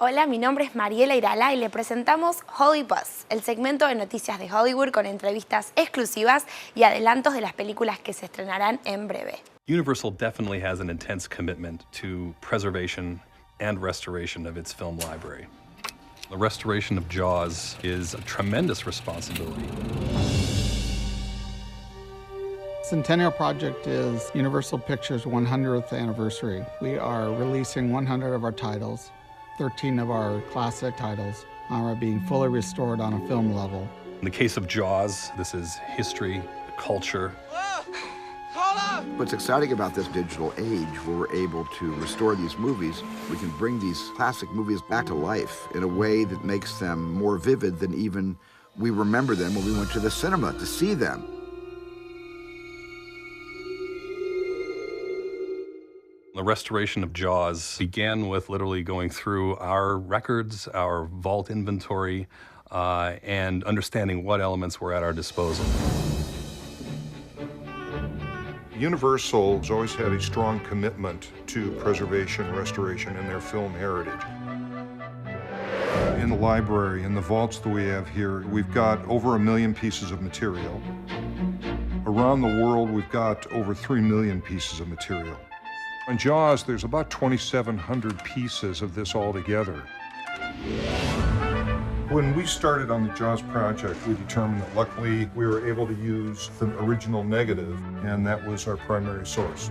Hola, mi nombre es Mariela Irala y le presentamos Holly Buzz, el segmento de noticias de Hollywood con entrevistas exclusivas y adelantos de las películas que se estrenarán en breve. Universal definitely has an intense commitment to preservation and restoration of its film library. The restoration of Jaws is a tremendous responsibility. Centennial Project is Universal Pictures' 100th anniversary. We are releasing 100 of our titles. 13 of our classic titles are being fully restored on a film level. In the case of Jaws, this is history, culture. What's exciting about this digital age, where we're able to restore these movies, we can bring these classic movies back to life in a way that makes them more vivid than even we remember them when we went to the cinema to see them. The restoration of Jaws began with literally going through our records, our vault inventory, and understanding what elements were at our disposal. Universal has always had a strong commitment to preservation and restoration in their film heritage. In the library, in the vaults that we have here, we've got over 1 million pieces of material. Around the world, we've got over 3 million pieces of material. On Jaws, there's about 2,700 pieces of this all together. When we started on the Jaws project, we determined that luckily we were able to use the original negative, and that was our primary source.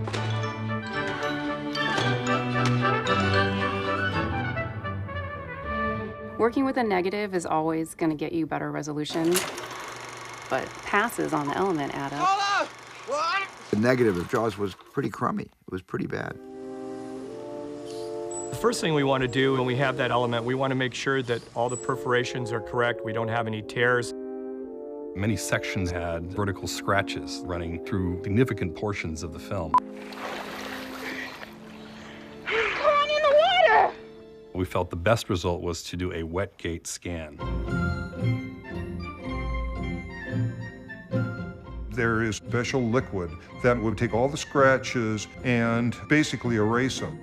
Working with a negative is always going to get you better resolution, but passes on the element add up. Hold up! What? The negative of Jaws was pretty crummy. It was pretty bad. The first thing we want to do when we have that element, we want to make sure that all the perforations are correct, we don't have any tears. Many sections had vertical scratches running through significant portions of the film. Come on in the water! We felt the best result was to do a wet gate scan. There is special liquid that would take all the scratches and basically erase them.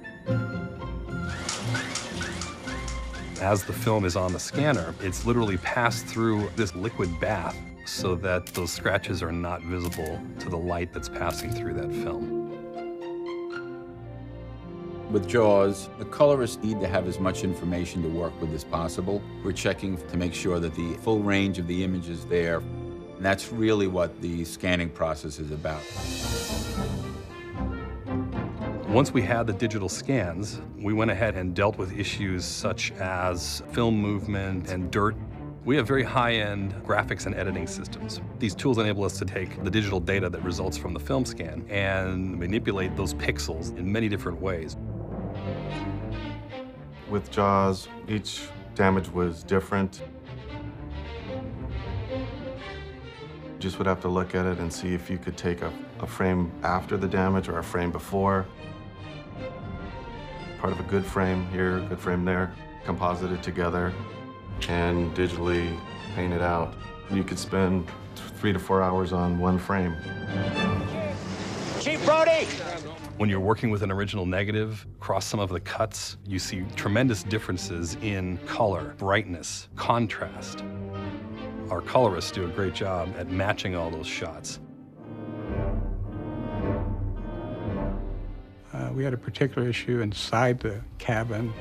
As the film is on the scanner, it's literally passed through this liquid bath so that those scratches are not visible to the light that's passing through that film. With Jaws, the colorists need to have as much information to work with as possible. We're checking to make sure that the full range of the image is there. And that's really what the scanning process is about. Once we had the digital scans, we went ahead and dealt with issues such as film movement and dirt. We have very high-end graphics and editing systems. These tools enable us to take the digital data that results from the film scan and manipulate those pixels in many different ways. With Jaws, each damage was different. You just would have to look at it and see if you could take a frame after the damage or a frame before. Part of a good frame here, good frame there, composite it together, and digitally paint it out. You could spend 3 to 4 hours on one frame. Chief Brody! When you're working with an original negative, across some of the cuts, you see tremendous differences in color, brightness, contrast. Our colorists do a great job at matching all those shots. We had a particular issue inside the cabin.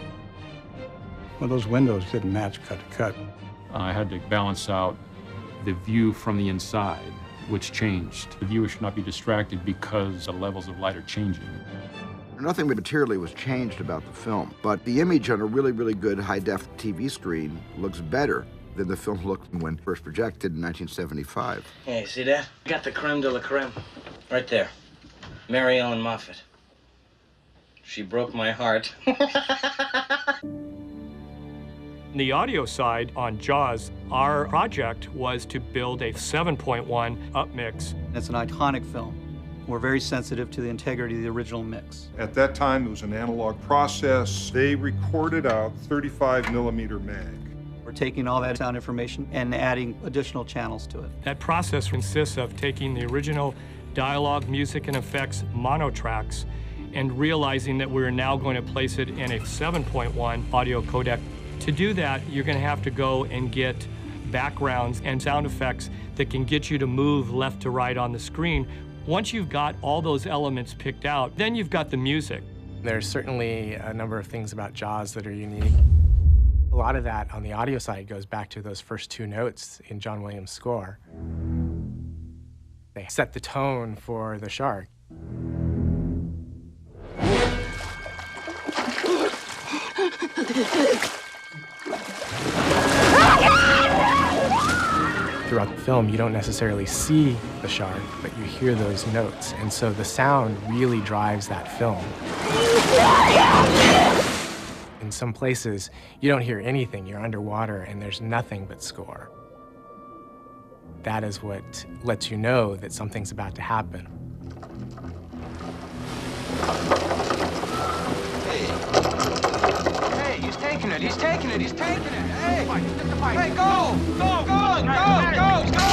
Well, those windows didn't match cut to cut. I had to balance out the view from the inside, which changed. The viewer should not be distracted because the levels of light are changing. Nothing materially was changed about the film, but the image on a really, really good high-def TV screen looks better than the film looked when first projected in 1975. Hey, see that? Got the creme de la creme. Right there. Mary Ellen Moffat. She broke my heart. The audio side on Jaws, our project was to build a 7.1 upmix. It's an iconic film. We're very sensitive to the integrity of the original mix. At that time, it was an analog process. They recorded out 35 millimeter mag. We're taking all that sound information and adding additional channels to it. That process consists of taking the original dialogue, music, and effects mono tracks and realizing that we're now going to place it in a 7.1 audio codec. To do that, you're going to have to go and get backgrounds and sound effects that can get you to move left to right on the screen. Once you've got all those elements picked out, then you've got the music. There's certainly a number of things about Jaws that are unique. A lot of that on the audio side goes back to those first two notes in John Williams' score. They set the tone for the shark. Throughout the film, you don't necessarily see the shark, but you hear those notes, and so the sound really drives that film. In some places, you don't hear anything. You're underwater, and there's nothing but score. That is what lets you know that something's about to happen. Hey, he's taking it, he's taking it, he's taking it. Hey, hey, go, go, go, go, go, go.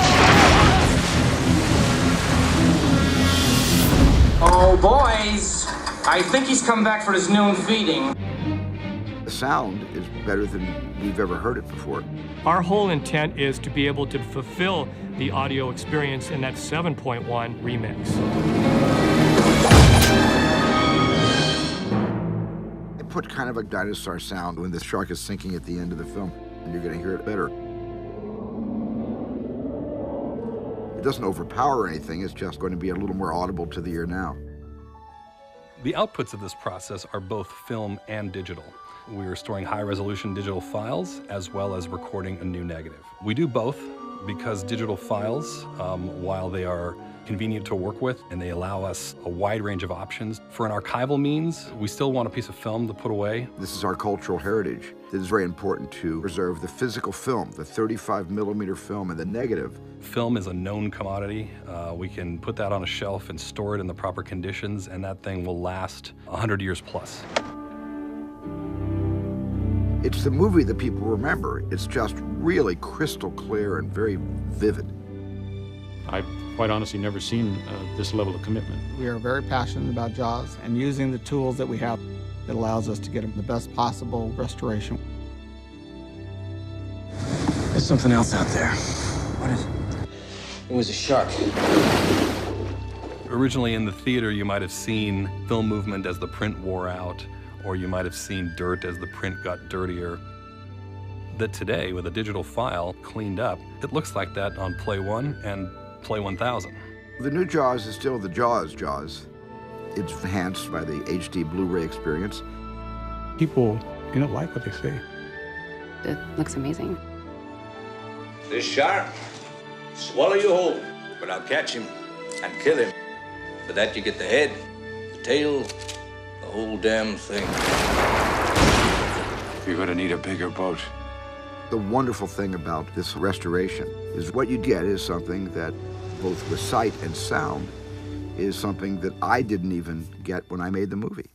Oh, boys, I think he's come back for his noon feeding. The sound is better than we've ever heard it before. Our whole intent is to be able to fulfill the audio experience in that 7.1 remix. They put kind of a dinosaur sound when the shark is sinking at the end of the film, and you're going to hear it better. It doesn't overpower anything, it's just going to be a little more audible to the ear now. The outputs of this process are both film and digital. We are storing high-resolution digital files as well as recording a new negative. We do both because digital files, while they are convenient to work with and they allow us a wide range of options, for an archival means, we still want a piece of film to put away. This is our cultural heritage. It is very important to preserve the physical film, the 35mm film and the negative. Film is a known commodity. We can put that on a shelf and store it in the proper conditions, and that thing will last 100 years plus. It's the movie that people remember. It's just really crystal clear and very vivid. I've quite honestly never seen this level of commitment. We are very passionate about Jaws and using the tools that we have that allows us to get the best possible restoration. There's something else out there. What is it? It was a shark. Originally in the theater, you might have seen film movement as the print wore out, or you might have seen dirt as the print got dirtier. That today, with a digital file cleaned up, it looks like that on Play 1 and Play 1000. The new Jaws is still the Jaws. It's enhanced by the HD Blu-ray experience. People, like what they see. It looks amazing. This shark, swallow you whole, but I'll catch him and kill him. For that you get the head, the tail, the whole damn thing. You're gonna need a bigger boat. The wonderful thing about this restoration is what you get is something that, both with sight and sound, is something that I didn't even get when I made the movie.